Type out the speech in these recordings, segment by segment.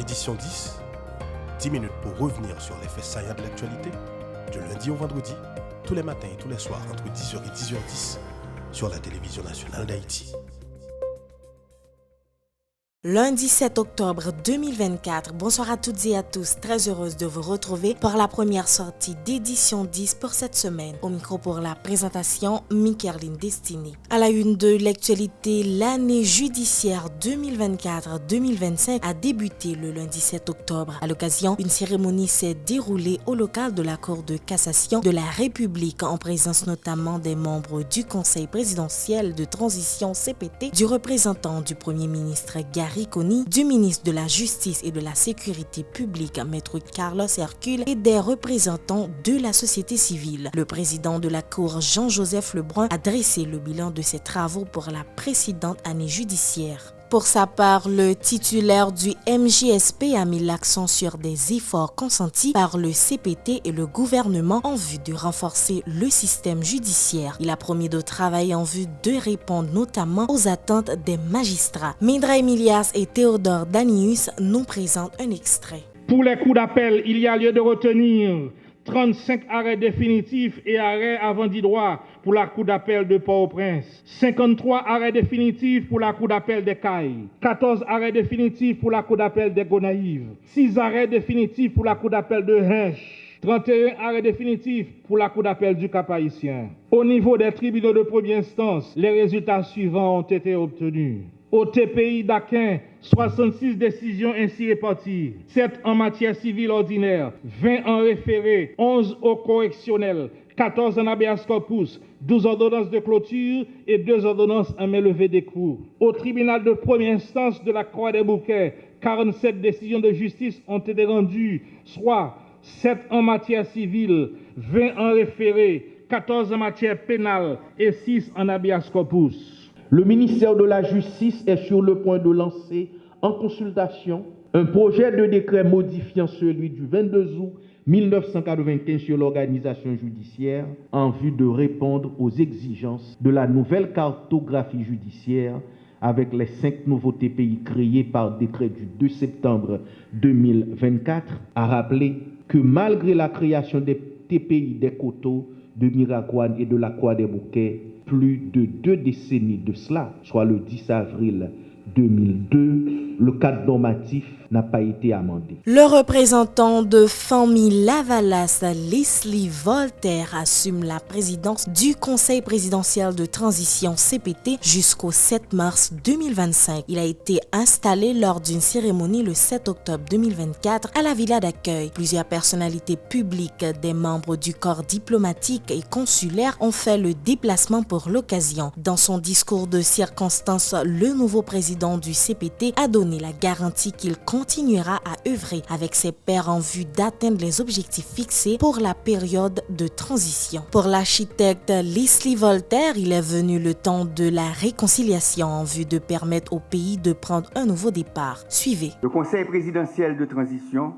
Édition 10, 10 minutes pour revenir sur les faits saillants de l'actualité, du lundi au vendredi, tous les matins et tous les soirs entre 10h et 10h10 sur la télévision nationale d'Haïti. Lundi 7 octobre 2024, bonsoir à toutes et à tous, très heureuse de vous retrouver pour la première sortie d'édition 10 pour cette semaine. Au micro pour la présentation, Mickerline Destinée. À la une de l'actualité, l'année judiciaire 2024-2025 a débuté le lundi 7 octobre. À l'occasion, une cérémonie s'est déroulée au local de la Cour de cassation de la République en présence notamment des membres du Conseil présidentiel de transition CPT, du représentant du Premier ministre Gary Conille, du ministre de la Justice et de la Sécurité publique, Maître Carlos Hercule, et des représentants de la société civile. Le président de la Cour, Jean-Joseph Lebrun, a dressé le bilan de ses travaux pour la précédente année judiciaire. Pour sa part, le titulaire du MJSP a mis l'accent sur des efforts consentis par le CPT et le gouvernement en vue de renforcer le système judiciaire. Il a promis de travailler en vue de répondre notamment aux attentes des magistrats. Mindra Emilias et Théodore Danius nous présentent un extrait. Pour les coups d'appel, il y a lieu de retenir 35 arrêts définitifs et arrêts avant dit droit pour la Cour d'appel de Port-au-Prince, 53 arrêts définitifs pour la Cour d'appel des Cayes, 14 arrêts définitifs pour la Cour d'appel des Gonaïves, 6 arrêts définitifs pour la Cour d'appel de Hinche, 31 arrêts définitifs pour la Cour d'appel du Cap-Haïtien. Au niveau des tribunaux de première instance, les résultats suivants ont été obtenus. Au TPI d'Aquin, 66 décisions ainsi réparties, 7 en matière civile ordinaire, 20 en référé, 11 au correctionnel, 14 en habeas corpus, 12 ordonnances de clôture et 2 ordonnances en mainlevée des cours. Au tribunal de première instance de la Croix-des-Bouquets, 47 décisions de justice ont été rendues, soit 7 en matière civile, 20 en référé, 14 en matière pénale et 6 en habeas corpus. Le ministère de la Justice est sur le point de lancer en consultation un projet de décret modifiant celui du 22 août 1995 sur l'organisation judiciaire en vue de répondre aux exigences de la nouvelle cartographie judiciaire avec les 5 nouveaux TPI créés par décret du 2 septembre 2024, a rappelé que malgré la création des TPI des Coteaux, de Miragoâne et de la Croix-des-Bouquets, plus de 2 décennies de cela, soit le 10 avril 2002, le cadre normatif n'a pas été amendé. Le représentant de famille Lavalas, Leslie Voltaire, assume la présidence du Conseil présidentiel de transition CPT jusqu'au 7 mars 2025. Il a été installé lors d'une cérémonie le 7 octobre 2024 à la villa d'accueil. Plusieurs personnalités publiques, des membres du corps diplomatique et consulaire ont fait le déplacement pour l'occasion. Dans son discours de circonstance, le nouveau président du CPT a donné la garantie qu'il continuera à œuvrer avec ses pairs en vue d'atteindre les objectifs fixés pour la période de transition. Pour l'architecte Leslie Voltaire, il est venu le temps de la réconciliation en vue de permettre au pays de prendre un nouveau départ. Suivez. Le Conseil présidentiel de transition,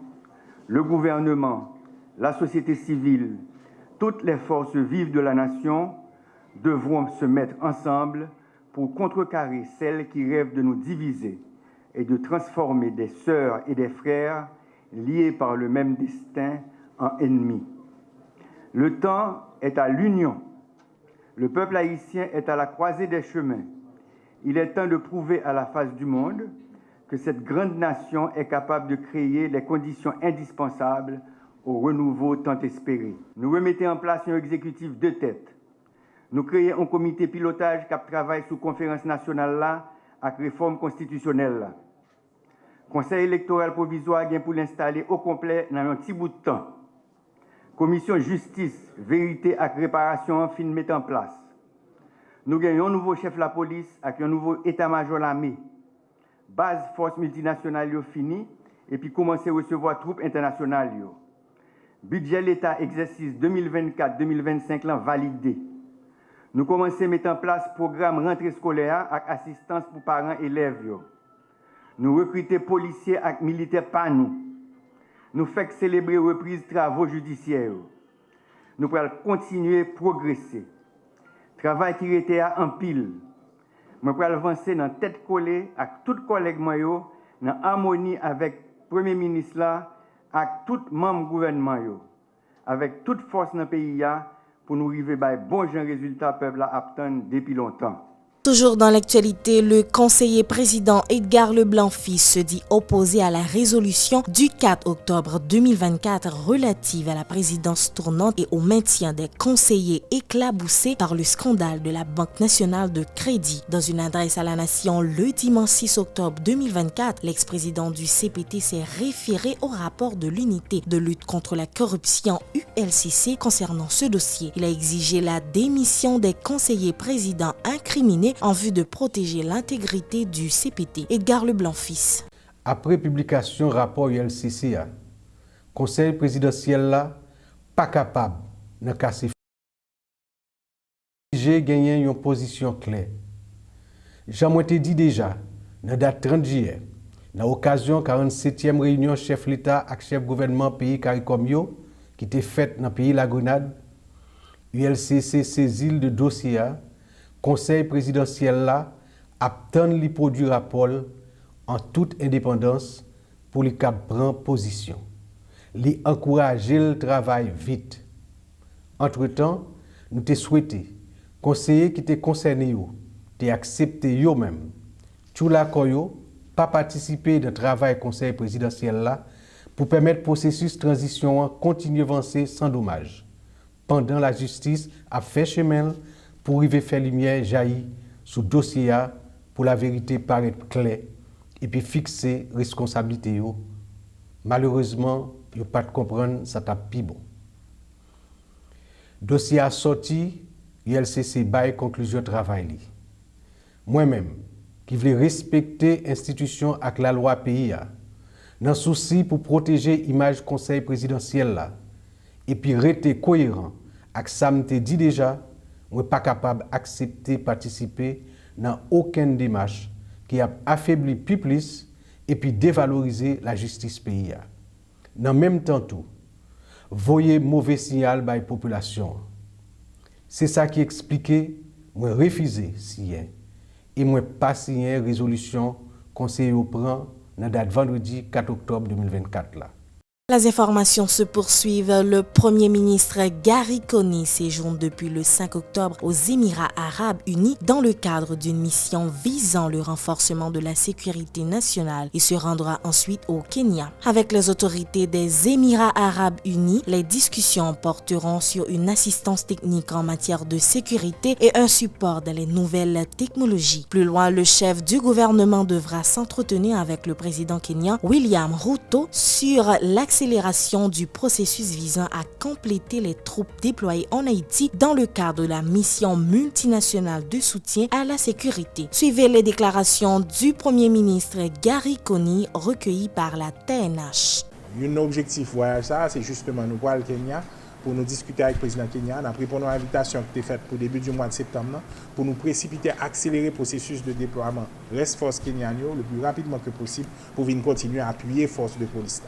le gouvernement, la société civile, toutes les forces vives de la nation devront se mettre ensemble pour contrecarrer celles qui rêvent de nous diviser et de transformer des sœurs et des frères liés par le même destin en ennemis. Le temps est à l'union. Le peuple haïtien est à la croisée des chemins. Il est temps de prouver à la face du monde que cette grande nation est capable de créer les conditions indispensables au renouveau tant espéré. Nous remettons en place un exécutif de tête. Nous créons un comité pilotage qui travaille sous conférence nationale là avec réforme constitutionnelle là. Conseil électoral provisoire vient pour l'installer au complet dans un petit bout de temps. Commission justice, vérité et réparation fin mettre en place. Nous gagnons un nouveau chef de la police avec un nouveau état-major l'armée. Base force multinationale fini et puis commencer à recevoir troupes internationales. Budget l'État exercice 2024-2025 validé. Nous commençons à mettre en place programme rentrée scolaire avec assistance pour parents et élèves. Nous recrutons policiers et militaires par nous. Nous faisons célébrer reprise travaux judiciaires. Nous pourrons continuer à progresser. Travail qui était en pile. Nous pourrons avancer dans tête collée avec tous les collègues dans harmonie avec Premier ministre là, avec tout membre gouvernement yo, avec toute force dans le pays pour nous arriver à bon résultat peuple là attend depuis longtemps. Toujours dans l'actualité, le conseiller président Edgar Leblanc-Fils se dit opposé à la résolution du 4 octobre 2024 relative à la présidence tournante et au maintien des conseillers éclaboussés par le scandale de la Banque nationale de crédit. Dans une adresse à la nation le dimanche 6 octobre 2024, l'ex-président du CPT s'est référé au rapport de l'unité de lutte contre la corruption ULCC concernant ce dossier. Il a exigé la démission des conseillers présidents incriminés en vue de protéger l'intégrité du CPT. Edgar Leblanc-Fils. Après publication rapport ULCC, conseil présidentiel là pas capable de casser. J'ai gagné une position claire. J'en ai dit déjà, dans la date 30 juillet, dans l'occasion 47e réunion chef l'État et chef gouvernement pays CARICOM qui était faite dans le pays la Grenade, ULCC saisit de dossier. Conseil présidentiel là attend li produit rapport en toute indépendance pour li prendre position. Li encourager le travail vite. Entre-temps, nous te souhaité conseiller qui te concerné yo, te accepté yo même. Tout la koyo pas participer dans travail conseil présidentiel là pour permettre processus transition continuer avancer sans dommage. Pendant la justice a fait chemin pour arriver faire lumière jaillir sous dossier pour la vérité paraître claire et puis fixer responsabilité yo. Malheureusement, yo pas de comprendre ça t'a pi bon. Dossier a sorti, ULCC bail conclusion travail li. Moi-même qui voulais respecter institution avec la loi pays dans souci pour protéger image conseil présidentiel là et puis rester cohérent avec ça m'te dit déjà. Je ne suis pas capable d'accepter participer dans aucune démarche qui a affaibli plus et puis dévaloriser la justice pays. Dans le même temps tout, voyez mauvais signal par la population. C'est ça qui explique moi refuser signer et moi pas signer résolution conseil au prend dans date vendredi 4 octobre 2024 là. Les informations se poursuivent. Le Premier ministre Gary Coney séjourne depuis le 5 octobre aux Émirats arabes unis dans le cadre d'une mission visant le renforcement de la sécurité nationale et se rendra ensuite au Kenya. Avec les autorités des Émirats arabes unis, les discussions porteront sur une assistance technique en matière de sécurité et un support dans les nouvelles technologies. Plus loin, le chef du gouvernement devra s'entretenir avec le président kenyan William Ruto sur l'accélération du processus visant à compléter les troupes déployées en Haïti dans le cadre de la mission multinationale de soutien à la sécurité. Suivez les déclarations du Premier ministre Gary Coney recueillies par la TNH. Un objectif voyage ça, c'est justement nous voir le Kenya pour nous discuter avec le président Kenya. Nous avons répondu à l'invitation qui était faite pour le début du mois de septembre pour nous précipiter à accélérer le processus de déploiement reste force kenyane le plus rapidement que possible pour venir continuer à appuyer force de police.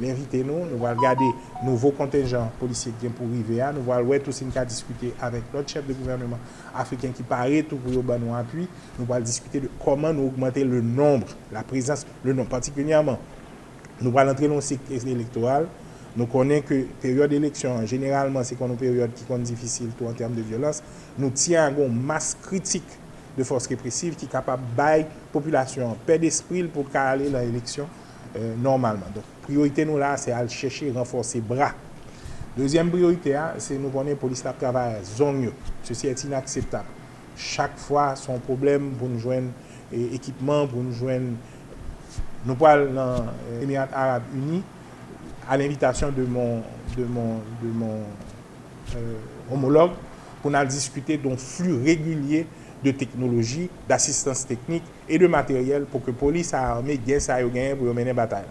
L'invitez-nous, nous allons regarder nouveaux contingents policiers qui viennent pour arriver. Nous allons tout discuter avec l'autre chef de gouvernement africain qui paraît tout pour nous appui. Nous allons discuter de comment nous augmenter le nombre, la présence, le nombre particulièrement. Nous allons entrer dans le cycle électoral. Nous connaissons que la période d'élection, généralement, c'est une période qui est difficile tout en termes de violence. Nous tenons une masse critique de forces répressives qui est capable de bailler la population paix d'esprit pour aller dans l'élection normalement. Donc, priorité nous là, c'est à chercher renforcer bras. Deuxième priorité, c'est nous connaître la police qui travaille zone. Ceci est inacceptable. Chaque fois, son problème pour nous joindre équipement, pour nous joindre. Nous parlons dans les Émirats arabes unis à l'invitation de mon homologue pour nous discuter d'un flux régulier de technologie, d'assistance technique et de matériel pour que la police et l'armée gagnent ça pour mener la bataille.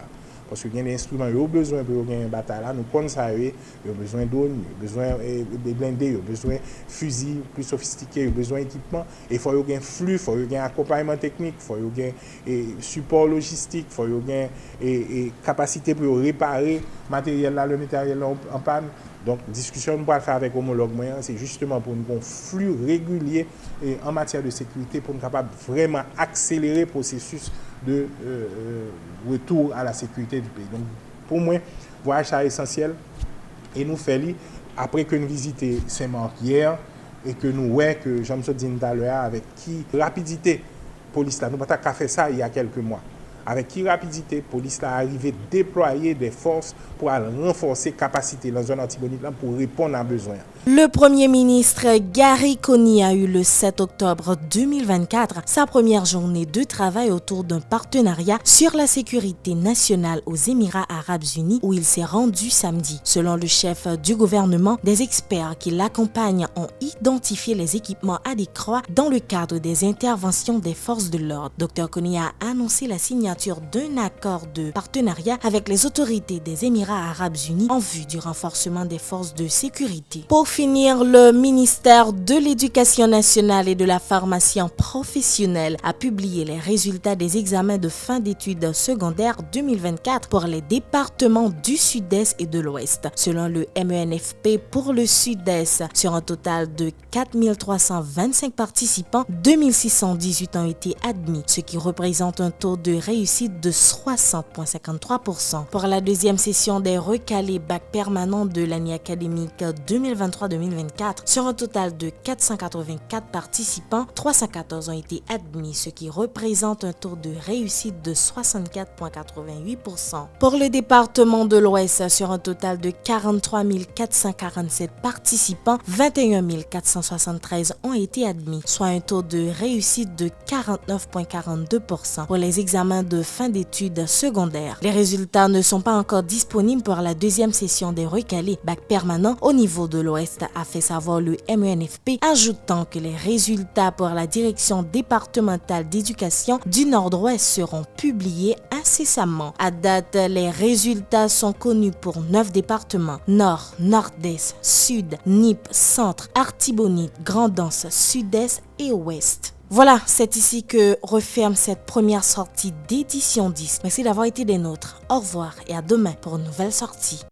Parce qu'il y a des instruments qui ont besoin pour gagner une bataille. Nous connaissons ça, ils ont besoin de drones, ils ont besoin de blindés, ils ont besoin de fusils plus sophistiqués, ils ont besoin d'équipement. Il faut qu'il y ait un flux, il faut qu'il y ait un accompagnement technique, il faut qu'il y ait un support logistique, il faut qu'il y ait une capacité pour réparer le matériel en panne. Donc, la discussion que nous allons faire avec l'homologue moyen, c'est justement pour nous avoir un flux régulier en matière de sécurité, pour nous capables vraiment accélérer le processus de retour à la sécurité du pays. Donc, pour moi, voyage ça est essentiel et nous faisons après que nous visitons Saint-Marc hier et que nous voyons que Jean-Michel dit tout à l'heure avec qui rapidité police là, nous n'avons pas fait ça il y a quelques mois. Avec qui rapidité police là arrivé déployer des forces pour renforcer capacité dans la zone Antibonite là pour répondre à besoin. Le Premier ministre Gary Coney a eu le 7 octobre 2024 sa première journée de travail autour d'un partenariat sur la sécurité nationale aux Émirats arabes unis où il s'est rendu samedi. Selon le chef du gouvernement, des experts qui l'accompagnent ont identifié les équipements adéquats dans le cadre des interventions des forces de l'ordre. Dr Coney a annoncé la signature d'un accord de partenariat avec les autorités des Émirats arabes unis en vue du renforcement des forces de sécurité. Pour finir, le ministère de l'Éducation nationale et de la formation professionnelle a publié les résultats des examens de fin d'études secondaires 2024 pour les départements du Sud-Est et de l'Ouest. Selon le MENFP, pour le Sud-Est, sur un total de 4325 participants, 2618 ont été admis, ce qui représente un taux de réussite de 60,53%. Pour la deuxième session des recalés bac permanent de l'année académique 2023-2024, sur un total de 484 participants, 314 ont été admis, ce qui représente un taux de réussite de 64,88%. Pour le département de l'Ouest, sur un total de 43 447 participants, 21 473 ont été admis, soit un taux de réussite de 49,42% pour les examens de fin d'études secondaires. Les résultats ne sont pas encore disponibles pour la deuxième session des recalés bac permanent au niveau de l'Ouest, a fait savoir le MENFP, ajoutant que les résultats pour la direction départementale d'éducation du Nord-Ouest seront publiés incessamment. À date, les résultats sont connus pour 9 départements: Nord, Nord-Est, Sud, Nip, Centre, Artibonite, Grand'Anse, Sud-Est et Ouest. Voilà, c'est ici que referme cette première sortie d'édition 10. Merci d'avoir été des nôtres. Au revoir et à demain pour une nouvelle sortie.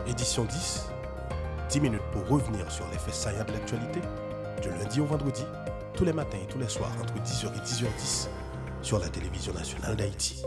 Édition 10, 10 minutes pour revenir sur les faits saillants de l'actualité, du lundi au vendredi, tous les matins et tous les soirs entre 10h et 10h10 sur la télévision nationale d'Haïti.